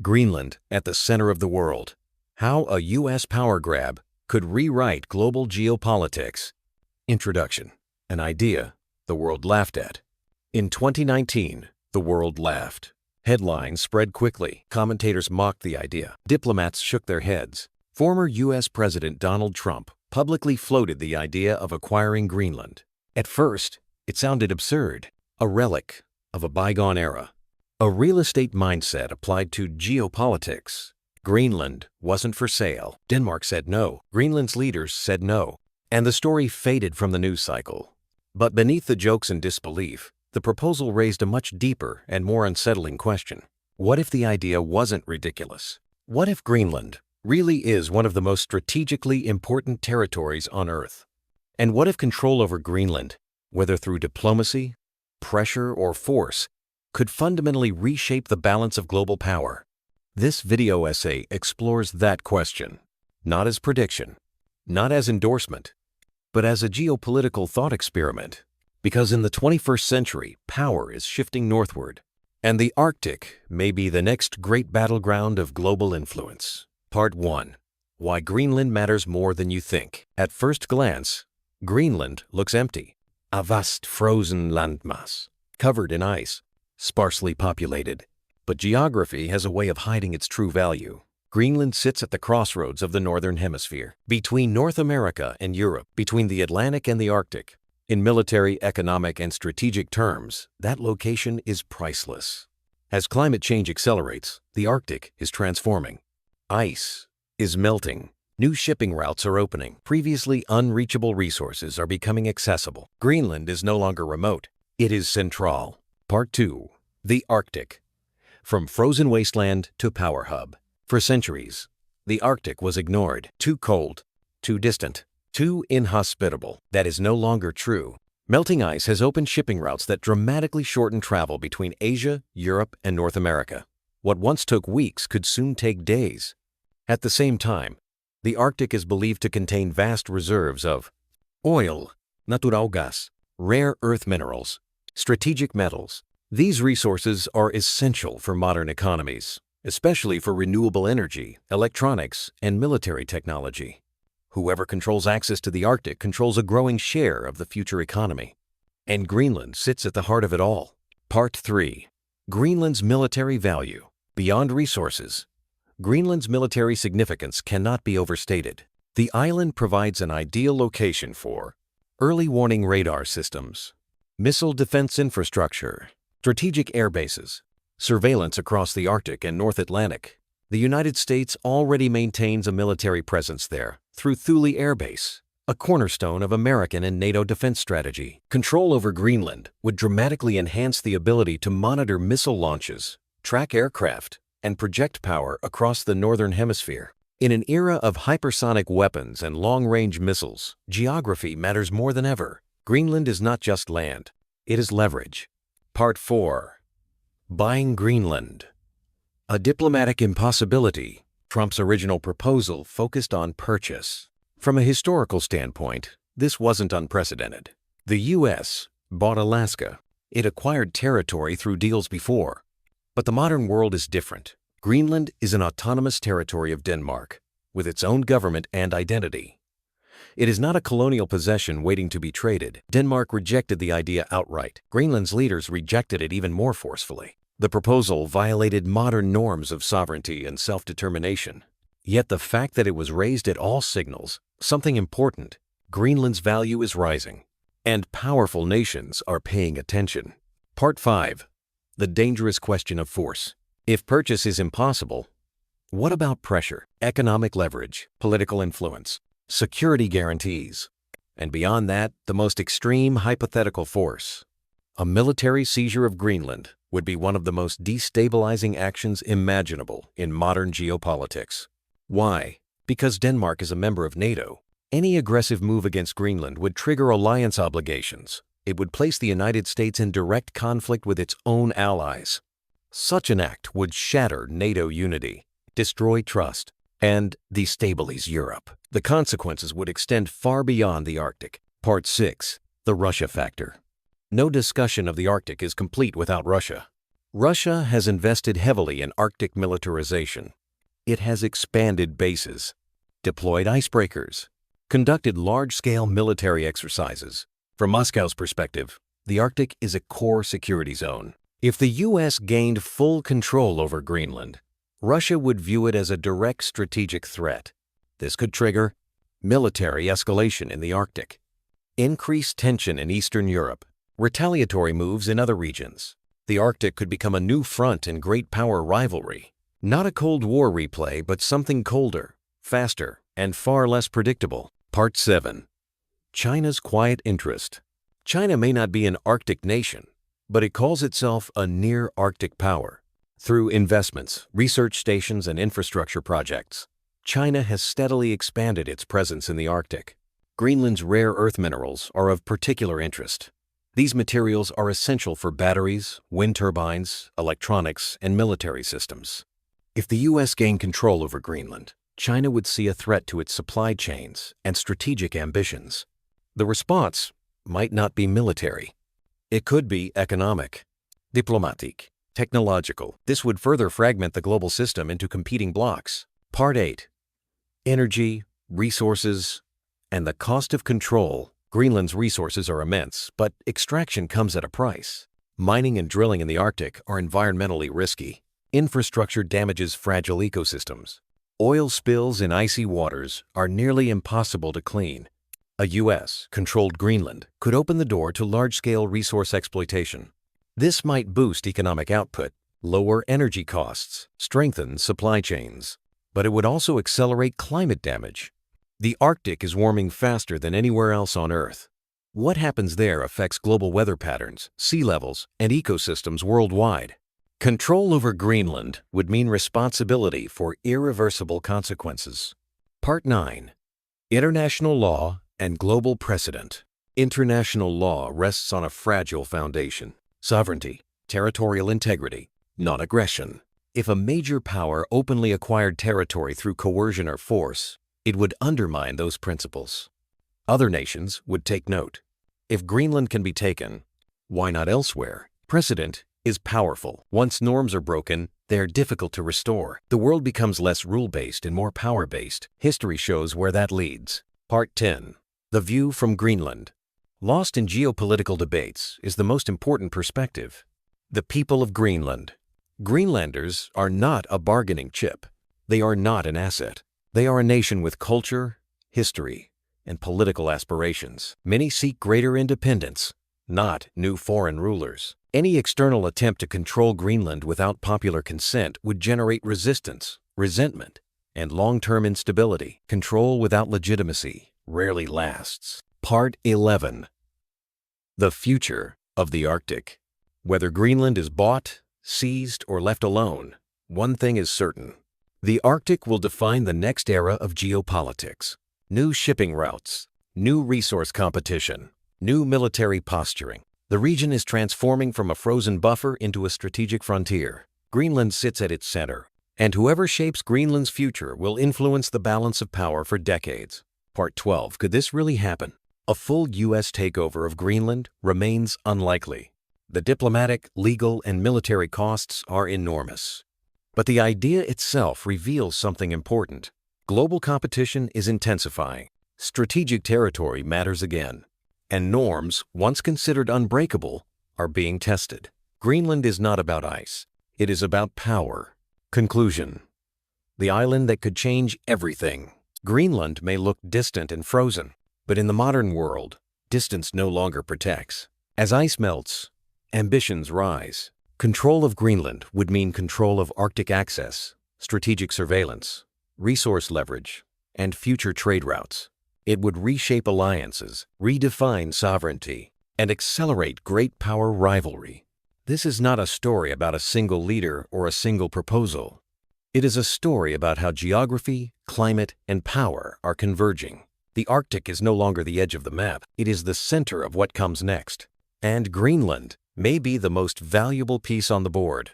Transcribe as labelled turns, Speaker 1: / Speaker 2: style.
Speaker 1: Greenland at the center of the world. How a U.S. power grab could rewrite global geopolitics. Introduction. An idea the world laughed at. In 2019, the world laughed. Headlines spread quickly. Commentators mocked the idea. Diplomats shook their heads. Former U.S. President Donald Trump publicly floated the idea of acquiring Greenland. At first, it sounded absurd, a relic of a bygone era. A real estate mindset applied to geopolitics. Greenland wasn't for sale. Denmark said no. Greenland's leaders said no. And the story faded from the news cycle. But beneath the jokes and disbelief, the proposal raised a much deeper and more unsettling question. What if the idea wasn't ridiculous? What if Greenland really is one of the most strategically important territories on Earth? And what if control over Greenland, whether through diplomacy, pressure, or force, could fundamentally reshape the balance of global power? This video essay explores that question, not as prediction, not as endorsement, but as a geopolitical thought experiment. Because in the 21st century, power is shifting northward, and the Arctic may be the next great battleground of global influence. Part 1. Why Greenland matters more than you think. At first glance, Greenland looks empty. A vast frozen landmass, covered in ice, sparsely populated. But geography has a way of hiding its true value. Greenland sits at the crossroads of the Northern Hemisphere, between North America and Europe, between the Atlantic and the Arctic. In military, economic, and strategic terms, that location is priceless. As climate change accelerates, the Arctic is transforming. Ice is melting. New shipping routes are opening. Previously unreachable resources are becoming accessible. Greenland is no longer remote. It is central. Part 2. The Arctic. From frozen wasteland to power hub. For centuries, the Arctic was ignored. Too cold, too distant, too inhospitable. That is no longer true. Melting ice has opened shipping routes that dramatically shorten travel between Asia, Europe, and North America. What once took weeks could soon take days. At the same time, the Arctic is believed to contain vast reserves of oil, natural gas, rare earth minerals, strategic metals. These resources are essential for modern economies, especially for renewable energy, electronics, and military technology. Whoever controls access to the Arctic controls a growing share of the future economy. And Greenland sits at the heart of it all. Part 3. Greenland's military value. Beyond resources, Greenland's military significance cannot be overstated. The island provides an ideal location for early warning radar systems, missile defense infrastructure, strategic air bases, surveillance across the Arctic and North Atlantic. The United States already maintains a military presence there through Thule Air Base, a cornerstone of American and NATO defense strategy. Control over Greenland would dramatically enhance the ability to monitor missile launches, track aircraft, and project power across the Northern Hemisphere. In an era of hypersonic weapons and long-range missiles, geography matters more than ever. Greenland is not just land, it is leverage. Part 4. Buying Greenland. A diplomatic impossibility. Trump's original proposal focused on purchase. From a historical standpoint, this wasn't unprecedented. The U.S. bought Alaska. It acquired territory through deals before. But the modern world is different. Greenland is an autonomous territory of Denmark, with its own government and identity. It is not a colonial possession waiting to be traded. Denmark rejected the idea outright. Greenland's leaders rejected it even more forcefully. The proposal violated modern norms of sovereignty and self-determination. Yet the fact that it was raised at all signals something important. Greenland's value is rising, and powerful nations are paying attention. Part 5. The dangerous question of force. If purchase is impossible, what about pressure, economic leverage, political influence, security guarantees, and beyond that, the most extreme hypothetical force? A military seizure of Greenland would be one of the most destabilizing actions imaginable in modern geopolitics. Why? Because Denmark is a member of NATO. Any aggressive move against Greenland would trigger alliance obligations. It would place the United States in direct conflict with its own allies. Such an act would shatter NATO unity, destroy trust, and destabilize Europe. The consequences would extend far beyond the Arctic. Part 6. The Russia factor. No discussion of the Arctic is complete without Russia. Russia has invested heavily in Arctic militarization. It has expanded bases, deployed icebreakers, conducted large-scale military exercises. From Moscow's perspective, the Arctic is a core security zone. If the U.S. gained full control over Greenland, Russia would view it as a direct strategic threat. This could trigger military escalation in the Arctic, increased tension in Eastern Europe, retaliatory moves in other regions. The Arctic could become a new front in great power rivalry. Not a Cold War replay, but something colder, faster, and far less predictable. Part 7. China's quiet interest. China may not be an Arctic nation, but it calls itself a near-Arctic power. Through investments, research stations, and infrastructure projects, China has steadily expanded its presence in the Arctic. Greenland's rare earth minerals are of particular interest. These materials are essential for batteries, wind turbines, electronics, and military systems. If the U.S. gained control over Greenland, China would see a threat to its supply chains and strategic ambitions. The response might not be military. It could be economic, diplomatic, technological. This would further fragment the global system into competing blocks. Part 8. Energy, resources, and the cost of control. Greenland's resources are immense, but extraction comes at a price. Mining and drilling in the Arctic are environmentally risky. Infrastructure damages fragile ecosystems. Oil spills in icy waters are nearly impossible to clean. A U.S.-controlled Greenland could open the door to large-scale resource exploitation. This might boost economic output, lower energy costs, strengthen supply chains, but it would also accelerate climate damage. The Arctic is warming faster than anywhere else on Earth. What happens there affects global weather patterns, sea levels, and ecosystems worldwide. Control over Greenland would mean responsibility for irreversible consequences. Part 9. International law and global precedent. International law rests on a fragile foundation: sovereignty, territorial integrity, non-aggression. If a major power openly acquired territory through coercion or force, it would undermine those principles. Other nations would take note. If Greenland can be taken, why not elsewhere? Precedent is powerful. Once norms are broken, they are difficult to restore. The world becomes less rule-based and more power-based. History shows where that leads. Part 10. The view from Greenland. Lost in geopolitical debates is the most important perspective. The people of Greenland. Greenlanders are not a bargaining chip. They are not an asset. They are a nation with culture, history, and political aspirations. Many seek greater independence, not new foreign rulers. Any external attempt to control Greenland without popular consent would generate resistance, resentment, and long-term instability. Control without legitimacy rarely lasts. Part 11. The future of the Arctic. Whether Greenland is bought, seized, or left alone, one thing is certain. The Arctic will define the next era of geopolitics. New shipping routes, new resource competition, new military posturing. The region is transforming from a frozen buffer into a strategic frontier. Greenland sits at its center, and whoever shapes Greenland's future will influence the balance of power for decades. Part 12. Could this really happen? A full U.S. takeover of Greenland remains unlikely. The diplomatic, legal, and military costs are enormous. But the idea itself reveals something important. Global competition is intensifying. Strategic territory matters again. And norms, once considered unbreakable, are being tested. Greenland is not about ice. It is about power. Conclusion. The island that could change everything. Greenland may look distant and frozen, but in the modern world, distance no longer protects. As ice melts, ambitions rise. Control of Greenland would mean control of Arctic access, strategic surveillance, resource leverage, and future trade routes. It would reshape alliances, redefine sovereignty, and accelerate great power rivalry. This is not a story about a single leader or a single proposal. It is a story about how geography, climate, and power are converging. The Arctic is no longer the edge of the map. It is the center of what comes next. And Greenland may be the most valuable piece on the board.